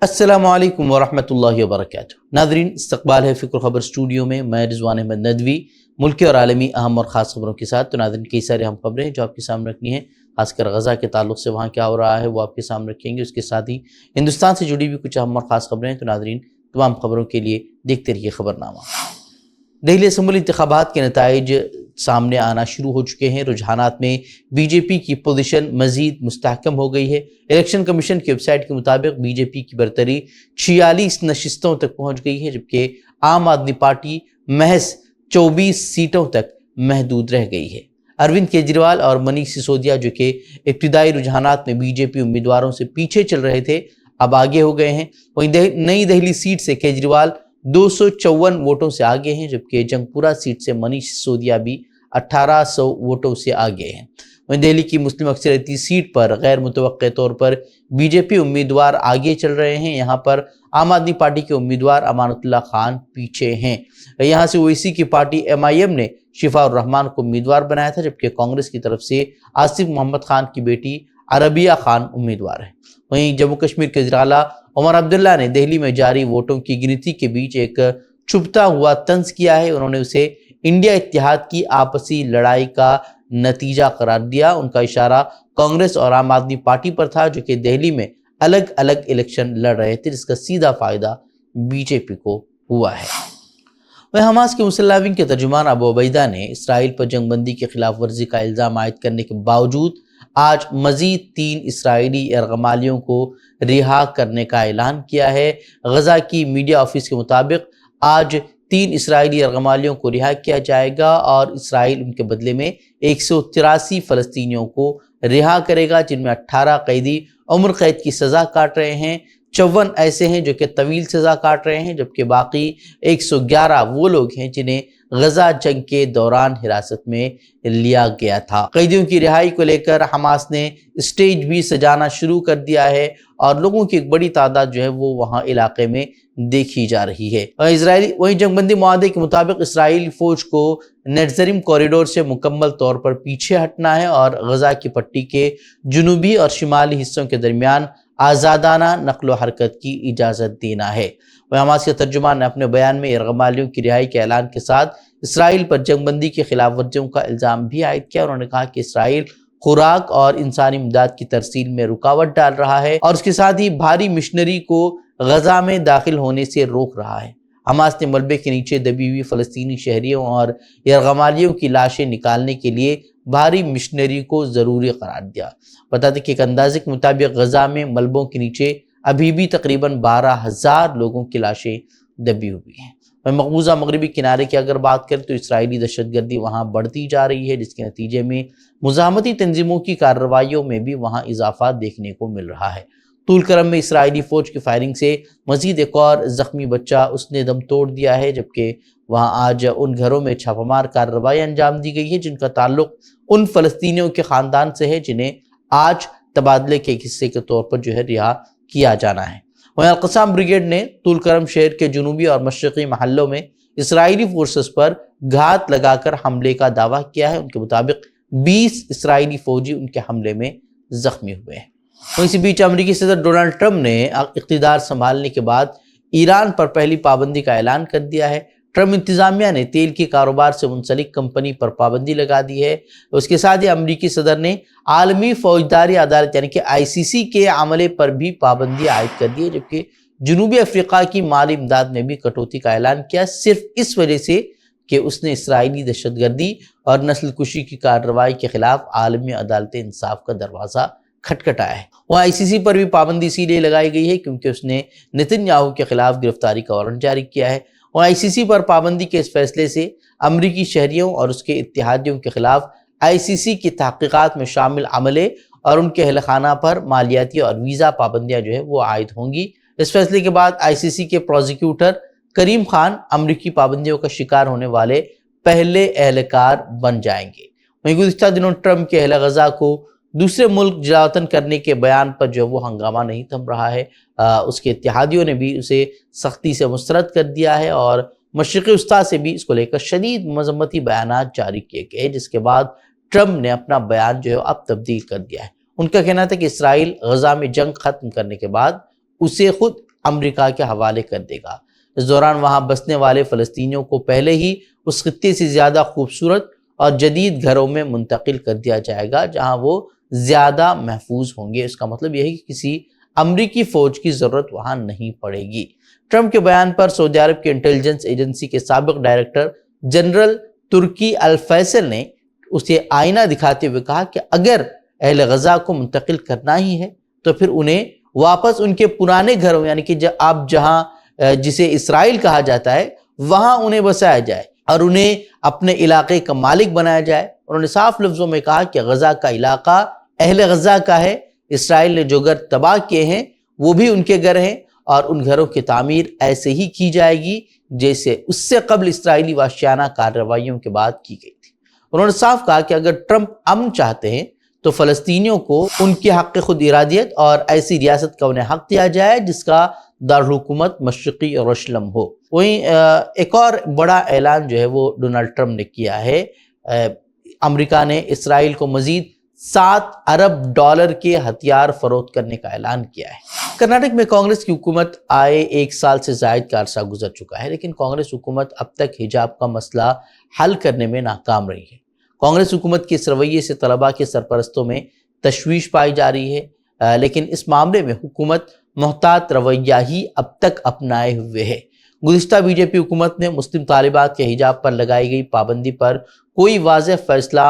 السلام علیکم ورحمۃ اللہ وبرکاتہ۔ ناظرین، استقبال ہے فکر خبر اسٹوڈیو میں، میں رضوان احمد ندوی، ملکی اور عالمی اہم اور خاص خبروں کے ساتھ۔ تو ناظرین، کئی سارے اہم خبریں ہیں جو آپ کے سامنے رکھنی ہیں، خاص کر غزہ کے تعلق سے وہاں کیا ہو رہا ہے وہ آپ کے سامنے رکھیں گے۔ اس کے ساتھ ہی ہندوستان سے جڑی بھی کچھ اہم اور خاص خبریں ہیں۔ تو ناظرین، تمام خبروں کے لیے دیکھتے رہیے خبرنامہ۔ دہلی اسمبلی انتخابات کے نتائج سامنے آنا شروع ہو چکے ہیں۔ رجحانات میں بی جے پی کی پوزیشن مزید مستحکم ہو گئی ہے۔ الیکشن کمیشن کی ویب سائٹ کے مطابق بی جے پی کی برتری 46 نشستوں تک پہنچ گئی ہے، جبکہ عام آدمی پارٹی محض 24 سیٹوں تک محدود رہ گئی ہے۔ اروند کیجریوال اور منیش سسودیا، جو کہ ابتدائی رجحانات میں بی جے پی امیدواروں سے پیچھے چل رہے تھے، اب آگے ہو گئے ہیں۔ وہیں نئی دہلی سیٹ سے کیجریوال 254 ووٹوں سے آگے ہیں، جبکہ جنگ پورہ سیٹ سے منیش سسودیا بھی 1800 ووٹوں سے آگے ہیں۔ وہیں دہلی کی مسلم اکثریتی سیٹ پر غیر متوقع طور پر بی جے پی امیدوار آگے چل رہے ہیں۔ یہاں پر عام آدمی پارٹی کے امیدوار امانت اللہ خان پیچھے ہیں۔ یہاں سے اویسی کی پارٹی ایم آئی ایم نے شفاء الرحمان کو امیدوار بنایا تھا، جبکہ کانگریس کی طرف سے آصف محمد خان کی بیٹی عربیہ خان امیدوار ہے۔ وہیں جموں کشمیر کے وزیراعلیٰ عمر عبداللہ نے دہلی میں جاری ووٹوں کی گنتی کے بیچ ایک چھپتا ہوا طنز کیا ہے۔ انہوں نے اسے انڈیا اتحاد کی آپسی لڑائی کا نتیجہ قرار دیا۔ ان کا اشارہ کانگریس اور عام آدمی پارٹی پر تھا، جو کہ دہلی میں الگ الگ الیکشن لڑ رہے تھے، جس کا سیدھا فائدہ بی جے پی کو ہوا ہے۔ وہ حماس کے مسلح ونگ کے ترجمان ابو عبیدہ نے اسرائیل پر جنگ بندی کی خلاف ورزی کا الزام عائد کرنے کے باوجود آج مزید 3 اسرائیلی یرغمالیوں کو رہا کرنے کا اعلان کیا ہے۔ غزہ کی میڈیا آفس کے مطابق آج 3 اسرائیلی یرغمالیوں کو رہا کیا جائے گا اور اسرائیل ان کے بدلے میں 183 فلسطینیوں کو رہا کرے گا، جن میں 18 قیدی عمر قید کی سزا کاٹ رہے ہیں، 54 ایسے ہیں جو کہ طویل سزا کاٹ رہے ہیں، جبکہ باقی 111 وہ لوگ ہیں جنہیں غزہ جنگ کے دوران حراست میں لیا گیا تھا۔ قیدیوں کی رہائی کو لے کر حماس نے اسٹیج بھی سجانا شروع کر دیا ہے اور لوگوں کی ایک بڑی تعداد جو ہے وہ وہاں علاقے میں دیکھی جا رہی ہے۔ وہیں جنگ بندی معاہدے کے مطابق اسرائیلی فوج کو نیٹزریم کوریڈور سے مکمل طور پر پیچھے ہٹنا ہے اور غزہ کی پٹی کے جنوبی اور شمالی حصوں کے درمیان آزادانہ نقل و حرکت کی اجازت دینا ہے۔ حماس کے ترجمان نے اپنے بیان میں یرغمالیوں کی رہائی کے اعلان کے ساتھ اسرائیل پر جنگ بندی کی خلاف ورزیوں کا الزام بھی عائد کیا۔ انہوں نے کہا کہ اسرائیل خوراک اور انسانی امداد کی ترسیل میں رکاوٹ ڈال رہا ہے اور اس کے ساتھ ہی بھاری مشنری کو غزہ میں داخل ہونے سے روک رہا ہے۔ حماس نے ملبے کے نیچے دبی ہوئی فلسطینی شہریوں اور یرغمالیوں کی لاشیں نکالنے کے لیے بھاری مشنری کو ضروری قرار دیا۔ بتا دیں کہ ایک اندازے کے مطابق غزہ میں ملبوں کے نیچے ابھی بھی تقریباً 12,000 لوگوں کی لاشیں دبی ہوئی ہیں۔ مقبوضہ مغربی کنارے کی اگر بات کریں تو اسرائیلی دہشت گردی وہاں بڑھتی جا رہی ہے، جس کے نتیجے میں مزاحمتی تنظیموں کی کارروائیوں میں بھی وہاں اضافہ دیکھنے کو مل رہا ہے۔ طول کرم میں اسرائیلی فوج کی فائرنگ سے مزید ایک اور زخمی بچہ اس نے دم توڑ دیا ہے، جبکہ وہاں آج ان گھروں میں چھاپہ مار کارروائی انجام دی گئی ہے جن کا تعلق ان فلسطینیوں کے خاندان سے ہے جنہیں آج تبادلے کے ایک حصے کے طور پر جو ہے رہا کیا جانا ہے۔ وہیں القصام بریگیڈ نے طول کرم شہر کے جنوبی اور مشرقی محلوں میں اسرائیلی فورسز پر گھات لگا کر حملے کا دعویٰ کیا ہے۔ ان کے مطابق 20 اسرائیلی فوجی ان کے حملے میں زخمی ہوئے ہیں۔ اسی بیچ امریکی صدر ڈونلڈ ٹرمپ نے اقتدار سنبھالنے کے بعد ایران پر پہلی پابندی کا اعلان کر دیا ہے۔ ٹرمپ انتظامیہ نے تیل کے کاروبار سے منسلک کمپنی پر پابندی لگا دی ہے۔ اس کے ساتھ ہی امریکی صدر نے عالمی فوجداری عدالت یعنی کہ ICC کے عملے پر بھی پابندی عائد کر دی ہے، جبکہ جنوبی افریقہ کی مالی امداد میں بھی کٹوتی کا اعلان کیا، صرف اس وجہ سے کہ اس نے اسرائیلی دہشت گردی اور نسل کشی کی کارروائی کے خلاف عالمی عدالت انصاف کا دروازہ کھٹکھٹایا ہے۔ وہ ICC پر بھی پابندی اسی لیے لگائی گئی ہے کیونکہ اس نے نتن یاہو کے خلاف گرفتاری کا وارنٹ جاری کیا ہے۔ اور ICC پر پابندی کے اس فیصلے سے امریکی شہریوں اور اس کے اتحادیوں کے خلاف ICC کی تحقیقات میں شامل عملے اور ان کے اہل خانہ پر مالیاتی اور ویزا پابندیاں جو ہے وہ عائد ہوں گی۔ اس فیصلے کے بعد ICC کے پروزیکیوٹر کریم خان امریکی پابندیوں کا شکار ہونے والے پہلے اہلکار بن جائیں گے۔ وہیں گزشتہ دنوں ٹرمپ کے اہل غزہ کو دوسرے ملک جلاوطن کرنے کے بیان پر جو وہ ہنگامہ نہیں تھم رہا ہے۔ اس کے اتحادیوں نے بھی اسے سختی سے مسترد کر دیا ہے اور مشرقی وسطیٰ سے بھی اس کو لے کر شدید مذمتی بیانات جاری کیے گئے، جس کے بعد ٹرمپ نے اپنا بیان جو ہے اب تبدیل کر دیا ہے۔ ان کا کہنا تھا کہ اسرائیل غزہ میں جنگ ختم کرنے کے بعد اسے خود امریکہ کے حوالے کر دے گا۔ اس دوران وہاں بسنے والے فلسطینیوں کو پہلے ہی اس خطے سے زیادہ خوبصورت اور جدید گھروں میں منتقل کر دیا جائے گا جہاں وہ زیادہ محفوظ ہوں گے۔ اس کا مطلب یہ ہے کہ کسی امریکی فوج کی ضرورت وہاں نہیں پڑے گی۔ ٹرمپ کے بیان پر سعودی عرب کی انٹیلیجنس ایجنسی کے سابق ڈائریکٹر جنرل ترکی الفیصل نے اسے آئینہ دکھاتے ہوئے کہا کہ اگر اہل غزہ کو منتقل کرنا ہی ہے تو پھر انہیں واپس ان کے پرانے گھروں یعنی کہ اب جہاں جسے اسرائیل کہا جاتا ہے وہاں انہیں بسایا جائے اور انہیں اپنے علاقے کا مالک بنایا جائے۔ انہوں نے صاف لفظوں میں کہا کہ غزہ کا علاقہ اہل غزہ کا ہے، اسرائیل نے جو گھر تباہ کیے ہیں وہ بھی ان کے گھر ہیں اور ان گھروں کی تعمیر ایسے ہی کی جائے گی جیسے اس سے قبل اسرائیلی وحشیانہ کارروائیوں کے بعد کی گئی تھی۔ انہوں نے صاف کہا کہ اگر ٹرمپ امن چاہتے ہیں تو فلسطینیوں کو ان کے حق خود ارادیت اور ایسی ریاست کا انہیں حق دیا جائے جس کا دارالحکومت مشرقی یروشلم ہو۔ وہیں ایک اور بڑا اعلان جو ہے وہ ڈونلڈ ٹرمپ نے کیا ہے۔ امریکہ نے اسرائیل کو مزید $7 ارب کے ہتھیار فروخت کرنے کا اعلان کیا ہے۔ کرناٹک میں کانگریس کی حکومت آئے 1 سال سے زائد کا عرصہ گزر چکا ہے لیکن کانگریس حکومت اب تک حجاب کا مسئلہ حل کرنے میں ناکام رہی ہے۔ کانگریس حکومت کے اس رویے سے طلباء کے سرپرستوں میں تشویش پائی جا رہی ہے لیکن اس معاملے میں حکومت محتاط رویہ ہی اب تک اپنائے ہوئے ہے۔ گزشتہ بی جے پی حکومت نے مسلم طالبات کے حجاب پر لگائی گئی پابندی پر کوئی واضح فیصلہ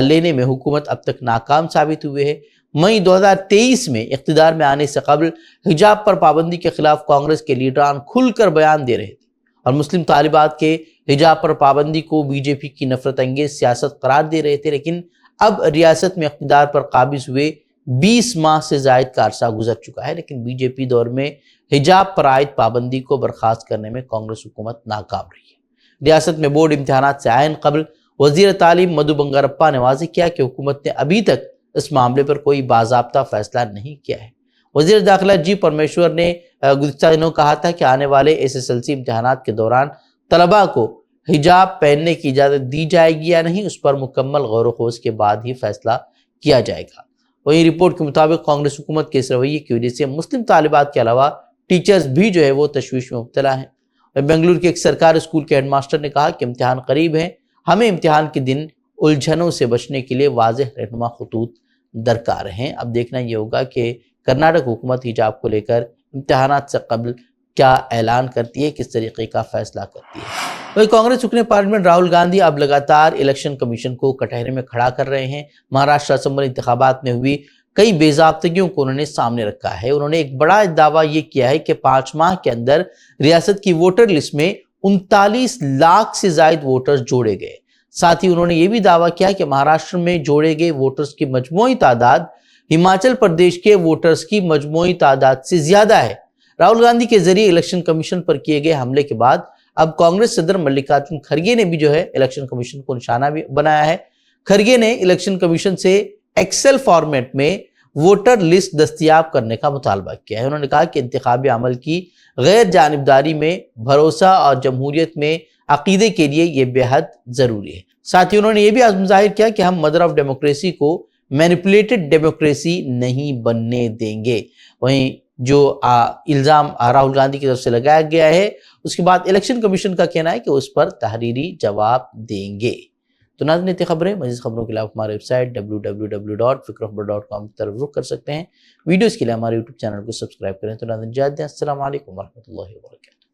لینے میں حکومت اب تک ناکام ثابت ہوئے ہے۔ مئی 2023 میں اقتدار میں آنے سے قبل حجاب پر پابندی کے خلاف کانگریس کے لیڈران کھل کر بیان دے رہے تھے اور مسلم طالبات کے حجاب پر پابندی کو بی جے پی کی نفرت انگیز سیاست قرار دے رہے تھے لیکن اب ریاست میں اقتدار پر قابض ہوئے 20 ماہ سے زائد کا عرصہ گزر چکا ہے لیکن بی جے پی دور میں حجاب پر عائد پابندی کو برخاست کرنے میں کانگریس حکومت ناکام رہی ہے۔ ریاست میں بورڈ امتحانات سے عین قبل وزیر تعلیم مدھو بنگارپا نے واضح کیا کہ حکومت نے ابھی تک اس معاملے پر کوئی باضابطہ فیصلہ نہیں کیا ہے۔ وزیر داخلہ جی پرمیشور نے گزشتہ دنوں کہا تھا کہ آنے والے SSLC امتحانات کے دوران طلباء کو حجاب پہننے کی اجازت دی جائے گی یا نہیں اس پر مکمل غور و خوض کے بعد ہی فیصلہ کیا جائے گا۔ وہی رپورٹ کے مطابق کانگریس حکومت کے اس رویے کی وجہ سے مسلم طالبات کے علاوہ ٹیچرز بھی جو ہے وہ تشویش میں مبتلا ہیں۔ بنگلور کے ایک سرکاری اسکول کے ہیڈ ماسٹر نے کہا کہ امتحان قریب ہیں، ہمیں امتحان کے دن الجھنوں سے بچنے کے لیے واضح رہنما خطوط درکار ہیں۔ اب دیکھنا یہ ہوگا کہ کرناٹک حکومت حجاب کو لے کر امتحانات سے قبل کیا اعلان کرتی ہے، کس طریقے کا فیصلہ کرتی ہے۔ وہی کانگریس رکن پارلیمنٹ راہل گاندھی اب لگاتار الیکشن کمیشن کو کٹہرے میں کھڑا کر رہے ہیں۔ مہاراشٹر اسمبلی انتخابات میں ہوئی کئی بے ضابطگیوں کو انہوں نے سامنے رکھا ہے۔ انہوں نے ایک بڑا دعویٰ یہ کیا ہے کہ 5 ماہ کے اندر ریاست کی ووٹر لسٹ میں 39 لاکھ سے زائد ووٹرز جوڑے گئے۔ ساتھ ہی انہوں نے یہ بھی دعویٰ کیا کہ مہاراشٹر میں جوڑے گئے ووٹرز کی مجموعی تعداد ہماچل پردیش کے ووٹرز کی مجموعی تعداد سے زیادہ ہے۔ راہل گاندھی کے ذریعے الیکشن کمیشن پر کیے گئے حملے کے بعد اب کانگریس صدر ملکارجن کھڑگے نے بھی جو ہے الیکشن کمیشن کو نشانہ بھی بنایا ہے۔ کھڑگے نے الیکشن کمیشن سے ایکسل فارمیٹ میں ووٹر لسٹ دستیاب کرنے کا مطالبہ کیا ہے۔ انہوں نے کہا کہ انتخابی عمل کی غیر جانبداری میں بھروسہ اور جمہوریت میں عقیدے کے لیے یہ بے حد ضروری ہے۔ ساتھ ہی انہوں نے یہ بھی عزم ظاہر کیا کہ ہم مدر آف ڈیموکریسی کو مینیپولیٹڈ ڈیموکریسی نہیں بننے دیں گے۔ وہیں جو الزام راہل گاندھی کی طرف سے لگایا گیا ہے اس کے بعد الیکشن کمیشن کا کہنا ہے کہ اس پر تحریری جواب دیں گے۔ تو ناظرین اتنی خبریں، مزید خبروں کے لیے آپ ہمارے ویب سائٹ www.fikrokhabar.com کی طرف رخ کر سکتے ہیں۔ ویڈیوز کے لیے ہمارے یوٹیوب چینل کو سبسکرائب کریں۔ تو ناظرین اجازت دیں، السلام علیکم ورحمۃ اللہ وبرکاتہ۔